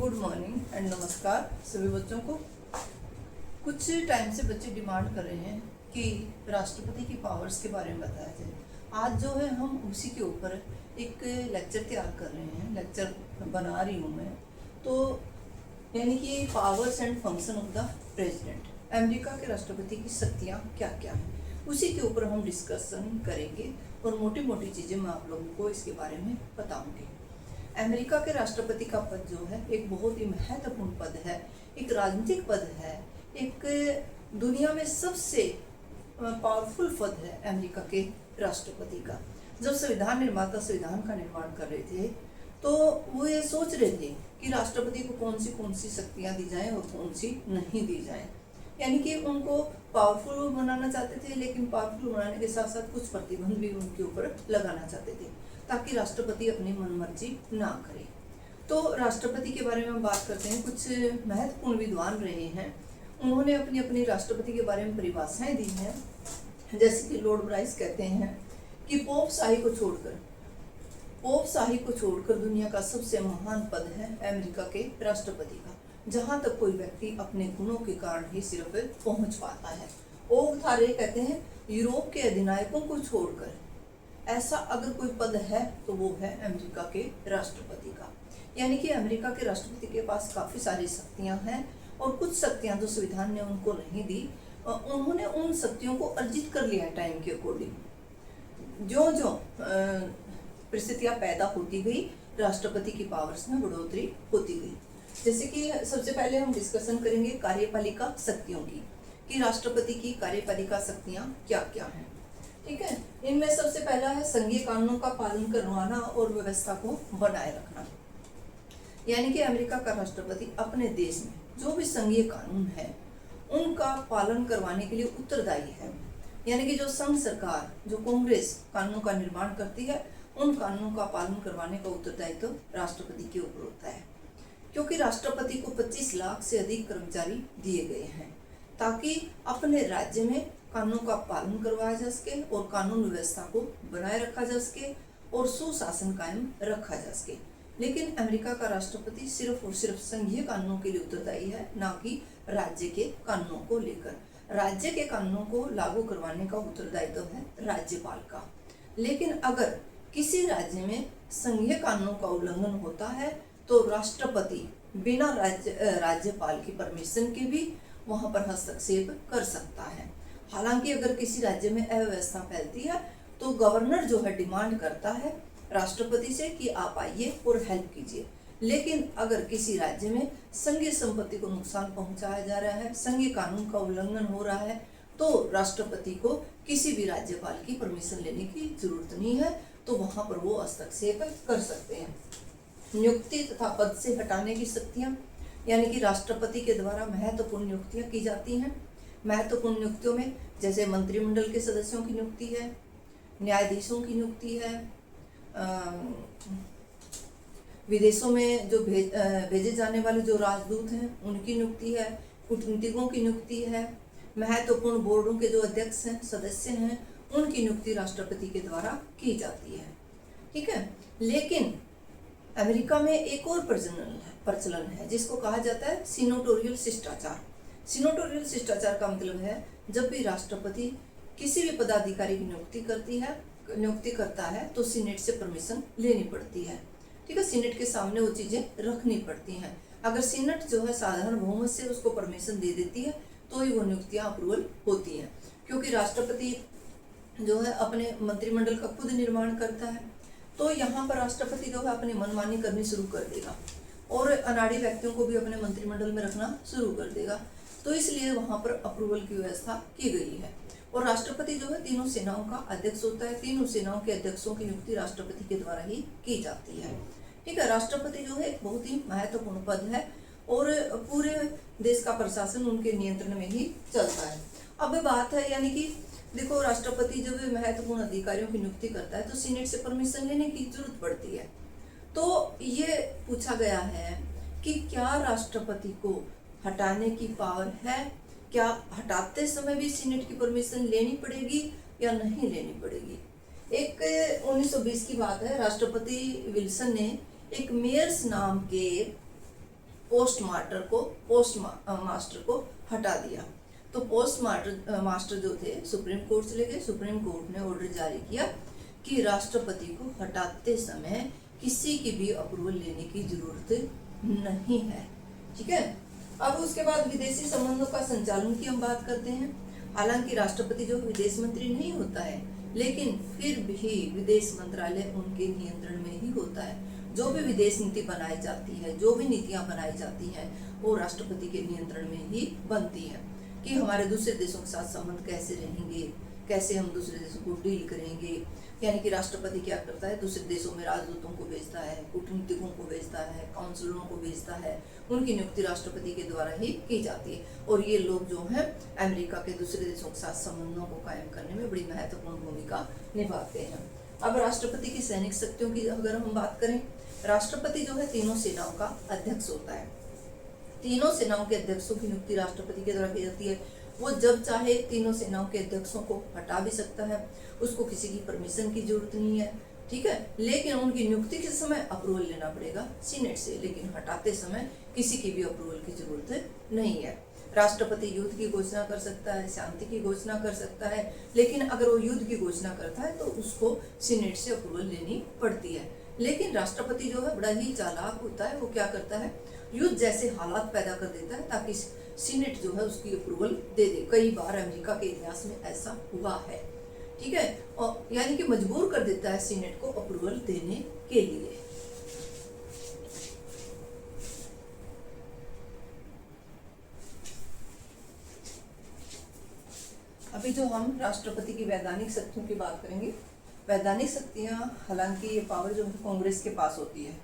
Good morning and नमस्कार सभी बच्चों को। कुछ टाइम से बच्चे डिमांड कर रहे हैं कि राष्ट्रपति की पावर्स के बारे में बताया जाए। आज जो है हम उसी के ऊपर एक लेक्चर तैयार कर रहे हैं, लेक्चर बना रही हूँ मैं। तो यानी कि powers and function of the president, America के राष्ट्रपति की शक्तियाँ क्या क्या हैं, उसी के ऊपर हम डिस्कशन करेंगे और मोटी मोटी चीज़ें मैं आप लोगों को इसके बारे में बताऊंगी। अमेरिका के राष्ट्रपति का पद जो है एक बहुत ही महत्वपूर्ण पद है, एक राजनीतिक पद है, एक दुनिया में सबसे पावरफुल पद है अमेरिका के राष्ट्रपति का। जब संविधान निर्माता संविधान का निर्माण कर रहे थे तो वो ये सोच रहे थे कि राष्ट्रपति को कौन सी शक्तियाँ दी जाएं और कौन सी नहीं दी जाएं। यानी कि उनको पावरफुल बनाना चाहते थे, लेकिन पावरफुल बनाने के साथ साथ कुछ प्रतिबंध भी उनके ऊपर लगाना चाहते थे ताकि राष्ट्रपति अपनी मनमर्जी ना करे। तो राष्ट्रपति के बारे में हम बात करते हैं। कुछ महत्वपूर्ण विद्वान रहे हैं, उन्होंने अपनी अपनी राष्ट्रपति के बारे में परिभाषाएं दी हैं। जैसे कि लॉर्ड ब्राइस कहते हैं कि पोप शाही को छोड़कर दुनिया का सबसे महान पद है अमेरिका के राष्ट्रपति का, जहां तक कोई व्यक्ति अपने गुणों के कारण ही सिर्फ पहुंच पाता है। ओग थारे कहते हैं यूरोप के अधिनायकों को छोड़कर ऐसा अगर कोई पद है तो वो है अमेरिका के राष्ट्रपति का। यानी कि अमेरिका के राष्ट्रपति के पास काफ़ी सारी शक्तियां हैं और कुछ शक्तियां जो संविधान ने उनको नहीं दी, उन्होंने उन शक्तियों को अर्जित कर लिया टाइम के अकॉर्डिंग। जो जो परिस्थितियां पैदा होती गई, राष्ट्रपति की पावर्स में बढ़ोतरी होती गई। जैसे कि सबसे पहले हम डिस्कशन करेंगे कार्यपालिका शक्तियों की, कि राष्ट्रपति की कार्यपालिका शक्तियां क्या क्या हैं। ठीक है, इनमें सबसे पहला है संघीय कानूनों का पालन करवाना और व्यवस्था को बनाए रखना। यानी कि अमेरिका का राष्ट्रपति अपने देश में जो भी संघीय कानून है उनका पालन करवाने के लिए उत्तरदायी है। यानी कि जो संघ सरकार, जो कांग्रेस कानूनों का निर्माण करती है, उन कानूनों का पालन करवाने का उत्तरदायित्व तो राष्ट्रपति के ऊपर होता है। क्योंकि राष्ट्रपति को 25 लाख से अधिक कर्मचारी दिए गए हैं ताकि अपने राज्य में कानूनों का पालन करवाया जा सके और कानून व्यवस्था को बनाए रखा जा सके और सुशासन कायम रखा जा सके। लेकिन अमेरिका का राष्ट्रपति सिर्फ और सिर्फ संघीय कानूनों के लिए उत्तरदायी है, ना कि राज्य के कानूनों को लेकर। राज्य के कानूनों को लागू करवाने का उत्तरदायित्व है राज्यपाल का। लेकिन अगर किसी राज्य में संघीय कानूनों का उल्लंघन होता है तो राष्ट्रपति बिना राज्यपाल की परमिशन के भी वहां पर हस्तक्षेप कर सकता है। हालांकि अगर किसी राज्य में अव्यवस्था फैलती है तो गवर्नर जो है डिमांड करता है राष्ट्रपति से कि आप आइए और हेल्प कीजिए। लेकिन अगर किसी राज्य में संघीय संपत्ति को नुकसान पहुंचाया जा रहा है, संघीय कानून का उल्लंघन हो रहा है, तो राष्ट्रपति को किसी भी राज्यपाल की परमिशन लेने की जरूरत नहीं है, तो वहां पर वो हस्तक्षेप कर सकते हैं। नियुक्ति तथा पद से हटाने की शक्तियां, यानी कि राष्ट्रपति के द्वारा महत्वपूर्ण नियुक्तियां की जाती हैं। महत्वपूर्ण नियुक्तियों में जैसे मंत्रिमंडल के सदस्यों की नियुक्ति है, न्यायाधीशों की नियुक्ति है, विदेशों में जो भेजे जाने वाले जो राजदूत हैं उनकी नियुक्ति है, कूटनीतिकों की नियुक्ति है, महत्वपूर्ण बोर्डों के जो अध्यक्ष हैं, सदस्य हैं, उनकी नियुक्ति राष्ट्रपति के द्वारा की जाती है। ठीक है, लेकिन अमेरिका में एक और प्रचलन है जिसको कहा जाता है सीनेटोरियल शिष्टाचार। सीनेटोरियल शिष्टाचार का मतलब है जब भी राष्ट्रपति किसी भी पदाधिकारी की नियुक्ति करता है तो सीनेट से परमिशन लेनी पड़ती है। ठीक है, सीनेट के सामने वो चीजें रखनी पड़ती हैं। अगर सीनेट जो है साधारण बहुमत से उसको परमिशन दे देती है तो ही वो नियुक्तियां अप्रूवल होती हैं। क्योंकि राष्ट्रपति जो है अपने मंत्रिमंडल का खुद निर्माण करता है, तो यहाँ पर राष्ट्रपति जो है अपनी मनमानी करनी शुरू कर देगा और अनाड़ी व्यक्तियों को भी अपने मंत्रिमंडल में रखना शुरू कर देगा। तो इसलिए वहाँ पर अप्रूवल की व्यवस्था की गई है। और राष्ट्रपति जो है तीनों सेनाओं का अध्यक्ष होता है। तीनों सेनाओं के अध्यक्षों की नियुक्ति राष्ट्रपति के द्वारा ही की जाती है। ठीक है, राष्ट्रपति जो है एक बहुत ही महत्वपूर्ण पद है और पूरे देश का प्रशासन उनके नियंत्रण में ही चलता है। अब बात है, यानी कि देखो, राष्ट्रपति जब महत्वपूर्ण अधिकारियों की नियुक्ति करता है तो सीनेट से परमिशन लेने की जरूरत पड़ती है। तो ये पूछा गया है कि क्या राष्ट्रपति को हटाने की पावर है, क्या हटाते समय भी सीनेट की परमिशन लेनी पड़ेगी या नहीं लेनी पड़ेगी। एक 1920 की बात है, राष्ट्रपति विल्सन ने एक मेयर्स नाम के पोस्ट मास्टर को हटा दिया। तो पोस्ट मास्टर जो थे सुप्रीम कोर्ट से लेके सुप्रीम कोर्ट ने ऑर्डर जारी किया कि राष्ट्रपति को हटाते समय किसी की भी अप्रूवल लेने की जरूरत नहीं है। ठीक है। अब उसके बाद विदेशी संबंधों का संचालन की हम बात करते हैं। हालांकि राष्ट्रपति जो विदेश मंत्री नहीं होता है, लेकिन फिर भी विदेश मंत्रालय उनके नियंत्रण में ही होता है। जो भी विदेश नीति बनाई जाती है, जो भी नीतियां बनाई जाती हैं, वो राष्ट्रपति के नियंत्रण में ही बनती है कि हमारे दूसरे देशों के साथ संबंध कैसे रहेंगे, कैसे हम दूसरे देशों को डील करेंगे। यानी कि राष्ट्रपति क्या करता है, दूसरे देशों में राजदूतों को भेजता है, कूटनीतिकों को भेजता है, काउंसलरों को भेजता है। उनकी नियुक्ति राष्ट्रपति के द्वारा ही की जाती है। और ये लोग जो हैं अमेरिका के दूसरे देशों के साथ संबंधों को कायम करने में बड़ी महत्वपूर्ण भूमिका निभाते हैं। अब राष्ट्रपति की सैनिक शक्तियों की अगर हम बात करें, राष्ट्रपति जो है तीनों सेनाओं का अध्यक्ष होता है। तीनों सेनाओं के अध्यक्षों की नियुक्ति राष्ट्रपति के द्वारा की जाती है। वो जब चाहे तीनों सेनाओं के अध्यक्षों को हटा भी सकता है, उसको किसी की परमिशन की जरूरत नहीं है। ठीक है। लेकिन उनकी नियुक्ति के समय अप्रूवल लेना पड़ेगा सीनेट से, लेकिन हटाते समय किसी की भी अप्रूवल की जरूरत नहीं है। राष्ट्रपति युद्ध की घोषणा कर सकता है, शांति की घोषणा कर सकता है, लेकिन अगर वो युद्ध की घोषणा करता है तो उसको सीनेट से अप्रूवल लेनी पड़ती है। लेकिन राष्ट्रपति जो है बड़ा ही चालाक होता है। वो क्या करता है, युद्ध जैसे हालात पैदा कर देता है ताकि सीनेट जो है उसकी अप्रूवल दे दे। कई बार अमेरिका के इतिहास में ऐसा हुआ है। ठीक है। और यानी कि मजबूर कर देता है सीनेट को अप्रूवल देने के लिए। अभी जो हम राष्ट्रपति की वैधानिक शक्तियों की बात करेंगे, वैधानिक शक्तियां, हालांकि ये पावर जो है कांग्रेस के पास होती है।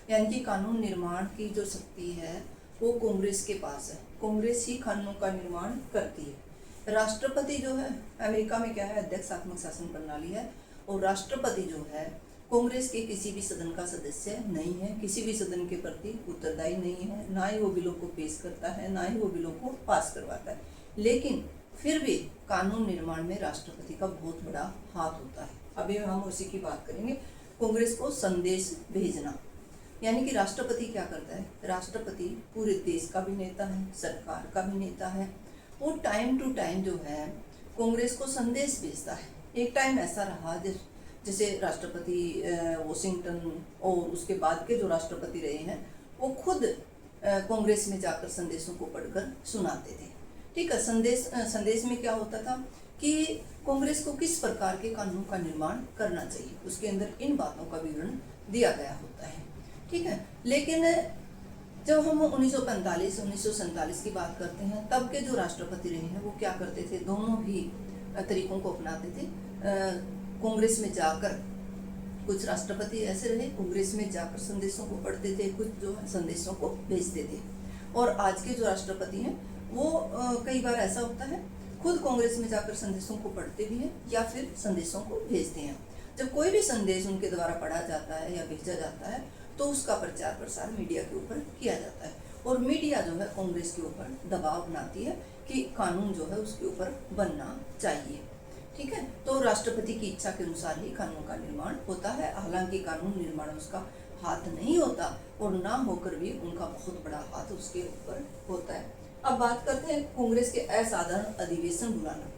यानी कि कानून निर्माण की जो शक्ति है वो कांग्रेस के पास है। कांग्रेस ही कानूनों का निर्माण करती है। राष्ट्रपति जो है अमेरिका में क्या है, अध्यक्षात्मक शासन प्रणाली है। और राष्ट्रपति जो है कांग्रेस के किसी भी सदन का सदस्य नहीं है, किसी भी सदन के प्रति उत्तरदायी नहीं है। ना ही वो बिलों को पेश करता है, ना ही वो बिलों को पास करवाता है। लेकिन फिर भी कानून निर्माण में राष्ट्रपति का बहुत बड़ा हाथ होता है। अभी हम उसी की बात करेंगे। कांग्रेस को संदेश भेजना, यानी कि राष्ट्रपति क्या करता है, राष्ट्रपति पूरे देश का भी नेता है, सरकार का भी नेता है। वो टाइम टू टाइम जो है कांग्रेस को संदेश भेजता है। एक टाइम ऐसा रहा जैसे राष्ट्रपति वॉशिंगटन और उसके बाद के जो राष्ट्रपति रहे हैं वो खुद कांग्रेस में जाकर संदेशों को पढ़कर सुनाते थे। ठीक है। संदेश में क्या होता था कि कांग्रेस को किस प्रकार के कानून का निर्माण करना चाहिए, उसके अंदर इन बातों का विवरण दिया गया होता है। ठीक है। लेकिन जब हम 1945-1947 की बात करते हैं, तब के जो राष्ट्रपति रहे हैं वो क्या करते थे, दोनों ही तरीकों को अपनाते थे। कांग्रेस में जाकर कुछ राष्ट्रपति ऐसे रहे, कांग्रेस में जाकर संदेशों को पढ़ते थे, कुछ जो है संदेशों को भेजते थे। और आज के जो राष्ट्रपति हैं वो कई बार ऐसा होता है खुद कांग्रेस में जाकर संदेशों को पढ़ते भी हैं या फिर संदेशों को भेजते हैं। जब कोई भी संदेश उनके द्वारा पढ़ा जाता है या भेजा जाता है तो उसका प्रचार प्रसार मीडिया के ऊपर किया जाता है। और मीडिया जो है कांग्रेस के ऊपर दबाव बनाती है कि कानून जो है उसके ऊपर बनना चाहिए। ठीक है। तो राष्ट्रपति की इच्छा के अनुसार ही कानून का निर्माण होता है। हालांकि कानून निर्माण उसका हाथ नहीं होता और ना होकर भी उनका बहुत बड़ा हाथ उसके ऊपर होता है। अब बात करते हैं कांग्रेस के असाधारण अधिवेशन बुलाना।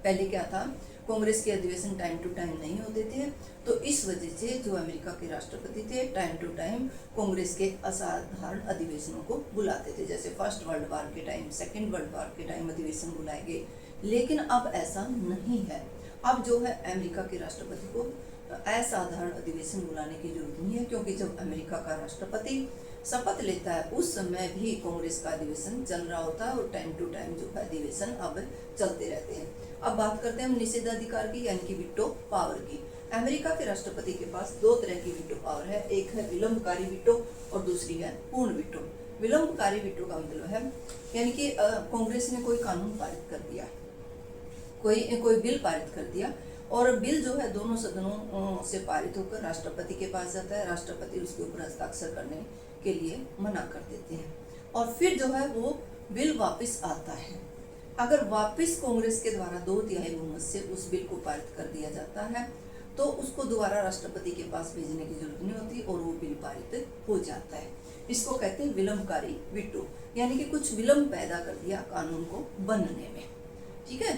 पहले क्या था, कांग्रेस के अधिवेशन टाइम टू टाइम नहीं होते थे, तो इस वजह से जो अमेरिका के राष्ट्रपति थे टाइम टू टाइम कांग्रेस के असाधारण अधिवेशनों को बुलाते थे। जैसे फर्स्ट वर्ल्ड वॉर के टाइम, सेकेंड वर्ल्ड वॉर के टाइम अधिवेशन बुलाए गए। लेकिन अब ऐसा नहीं है। अब जो है अमेरिका के राष्ट्रपति को असाधारण अधिवेशन बुलाने की जरूरत नहीं है, क्योंकि जब अमेरिका का राष्ट्रपति शपथ लेता है उस समय भी कांग्रेस का अधिवेशन चल रहा होता है और टाइम टू टाइम जो है अधिवेशन अब चलते रहते हैं। अब बात करते हैं हम निषेधाधिकार की, यानी कि वीटो पावर की। अमेरिका के राष्ट्रपति के पास दो तरह की वीटो पावर है, एक है विलंबकारी वीटो और दूसरी है पूर्ण वीटो। विलंबकारी वीटो का मतलब है यानी कि कांग्रेस ने कोई कानून पारित कर दिया, कोई बिल पारित कर दिया और बिल जो है दोनों सदनों से पारित होकर राष्ट्रपति के पास जाता है। राष्ट्रपति उसके ऊपर हस्ताक्षर करने के लिए मना कर देते हैं और फिर जो है वो बिल वापस आता है। अगर वापस कांग्रेस के द्वारा 2/3 बहुमत से उस बिल को पारित कर दिया जाता है तो उसको दोबारा राष्ट्रपति के पास भेजने की जरूरत नहीं होती और वो बिल पारित हो जाता है। इसको कहते हैं विलंबकारी वीटो, यानी कि कुछ विलंब पैदा कर दिया कानून को बनने में। ठीक है,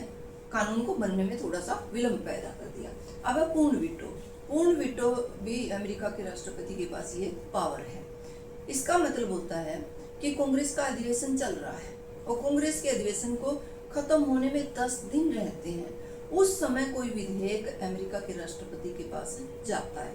कानून को बनने में थोड़ा सा विलंब पैदा कर दिया। अब है पूर्ण वीटो। पूर्ण वीटो भी अमेरिका के राष्ट्रपति के पास ये पावर है। इसका मतलब होता है कि कांग्रेस का अधिवेशन चल रहा है और कांग्रेस के अधिवेशन को खत्म होने में 10 दिन रहते हैं, उस समय कोई विधेयक अमेरिका के राष्ट्रपति के पास जाता है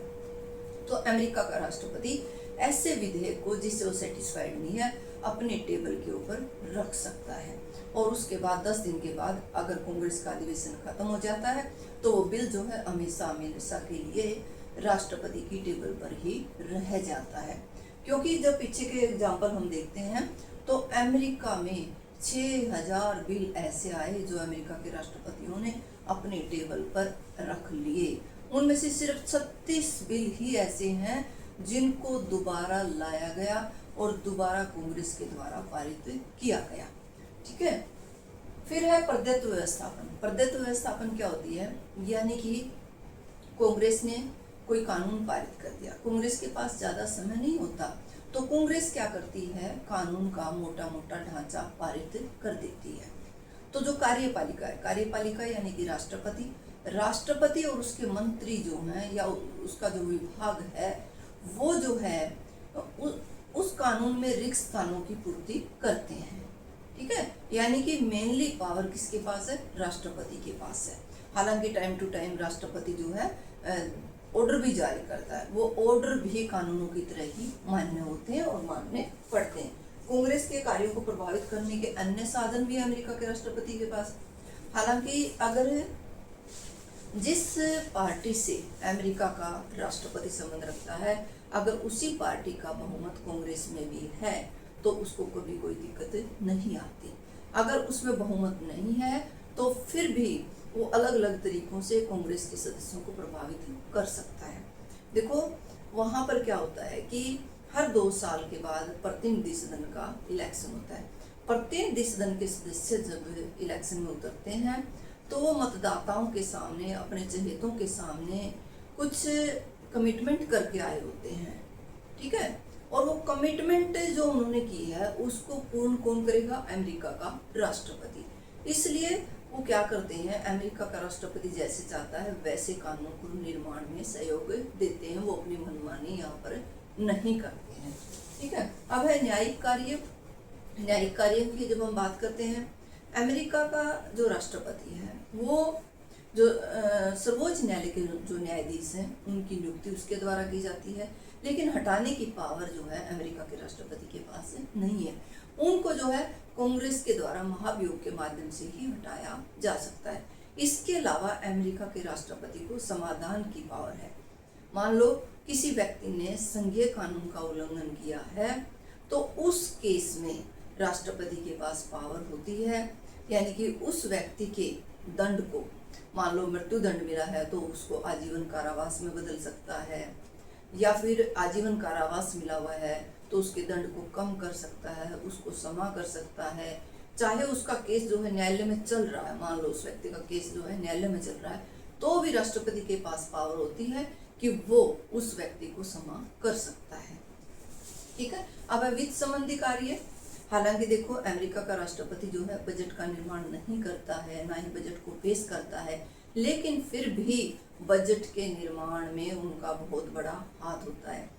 तो अमेरिका का राष्ट्रपति ऐसे विधेयक को, जिससे वो सेटिस्फाइड नहीं है, अपने टेबल के ऊपर रख सकता है और उसके बाद 10 दिन के बाद अगर कांग्रेस का अधिवेशन खत्म हो जाता है तो वो बिल जो है हमेशा हमेशा के लिए राष्ट्रपति की टेबल पर ही रह जाता है। क्योंकि जब पीछे के एग्जाम्पल हम देखते हैं तो अमेरिका में 6000 बिल ऐसे आए जो अमेरिका के राष्ट्रपतियों ने अपने टेबल पर रख लिए। उनमें से सिर्फ 36 बिल ही ऐसे हैं जिनको दोबारा लाया गया और दोबारा कांग्रेस के द्वारा पारित किया गया। ठीक है, फिर है प्रदेत्व व्यवस्थापन। प्रदेत्व व्यवस्थापन क्या होती है, यानी कि कांग्रेस ने कोई कानून पारित कर दिया, कांग्रेस के पास ज्यादा समय नहीं होता तो कांग्रेस क्या करती है, कानून का मोटा मोटा ढांचा पारित कर देती है। तो जो कार्यपालिका है, कार्यपालिका यानी कि राष्ट्रपति और उसके मंत्री जो हैं या उसका जो विभाग है वो जो है उस कानून में रिक्त स्थानों की पूर्ति करते हैं। ठीक है, यानी कि मेनली पावर किसके पास है, राष्ट्रपति के पास है। हालांकि टाइम टू टाइम राष्ट्रपति जो है ऑर्डर भी जारी करता है, वो ऑर्डर भी कानूनों की तरह ही मान्य होते हैं और मानने पड़ते हैं। कांग्रेस के कार्यों को प्रभावित करने के अन्य साधन भी अमेरिका के राष्ट्रपति के पास। हालांकि अगर जिस पार्टी से अमेरिका का राष्ट्रपति संबंध रखता है, अगर उसी पार्टी का बहुमत कांग्रेस में भी है तो उसको कभी कोई दिक्कत नहीं आती। अगर उसमें बहुमत नहीं है तो फिर भी वो अलग अलग तरीकों से कांग्रेस के सदस्यों को प्रभावित कर सकता है। देखो वहां पर क्या होता है कि हर 2 साल के बाद प्रतिनिधि सदन का इलेक्शन होता है। प्रतिनिधि सदन के सदस्य जब इलेक्शन में उतरते हैं तो वो मतदाताओं के सामने, अपने चहेतों के सामने कुछ कमिटमेंट करके आए होते हैं। ठीक है, और वो कमिटमेंट जो उन्होंने की है उसको पूर्ण कौन करेगा, अमेरिका का राष्ट्रपति। इसलिए वो क्या करते हैं, अमेरिका का राष्ट्रपति जैसे चाहता है वैसे कानून को निर्माण में सहयोग देते हैं, वो अपनी मनमानी यहाँ पर नहीं करते हैं। ठीक है, अब है न्यायिक कार्य। न्यायिक कार्य की जब हम बात करते हैं, अमेरिका का जो राष्ट्रपति है वो जो सर्वोच्च न्यायालय के जो न्यायाधीश हैं उनकी नियुक्ति उसके द्वारा की जाती है, लेकिन हटाने की पावर जो है अमेरिका के राष्ट्रपति के पास नहीं है। उनको जो है कांग्रेस के द्वारा महाभियोग के माध्यम से ही हटाया जा सकता है। इसके अलावा अमेरिका के राष्ट्रपति को समाधान की पावर है। मान लो किसी व्यक्ति ने संघीय कानून का उल्लंघन किया है तो उस केस में राष्ट्रपति के पास पावर होती है, यानी कि उस व्यक्ति के दंड को, मान लो मृत्यु दंड मिला है तो उसको आजीवन कारावास में बदल सकता है, या फिर आजीवन कारावास मिला हुआ है तो उसके दंड को कम कर सकता है, उसको क्षमा कर सकता है। चाहे उसका केस जो है न्यायालय में चल रहा है, मान लो उस व्यक्ति का केस जो है न्यायालय में चल रहा है तो भी राष्ट्रपति के पास पावर होती है कि वो उस व्यक्ति को क्षमा कर सकता है। ठीक है, अब वित्त संबंधी कार्य। हालांकि देखो अमेरिका का राष्ट्रपति जो है बजट का निर्माण नहीं करता है, ना ही बजट को पेश करता है, लेकिन फिर भी बजट के निर्माण में उनका बहुत बड़ा हाथ होता है।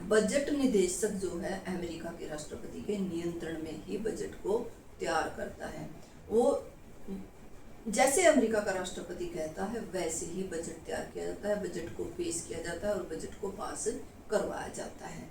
बजट निदेशक जो है अमेरिका के राष्ट्रपति के नियंत्रण में ही बजट को तैयार करता है। वो जैसे अमेरिका का राष्ट्रपति कहता है वैसे ही बजट तैयार किया जाता है, बजट को पेश किया जाता है और बजट को पास करवाया जाता है।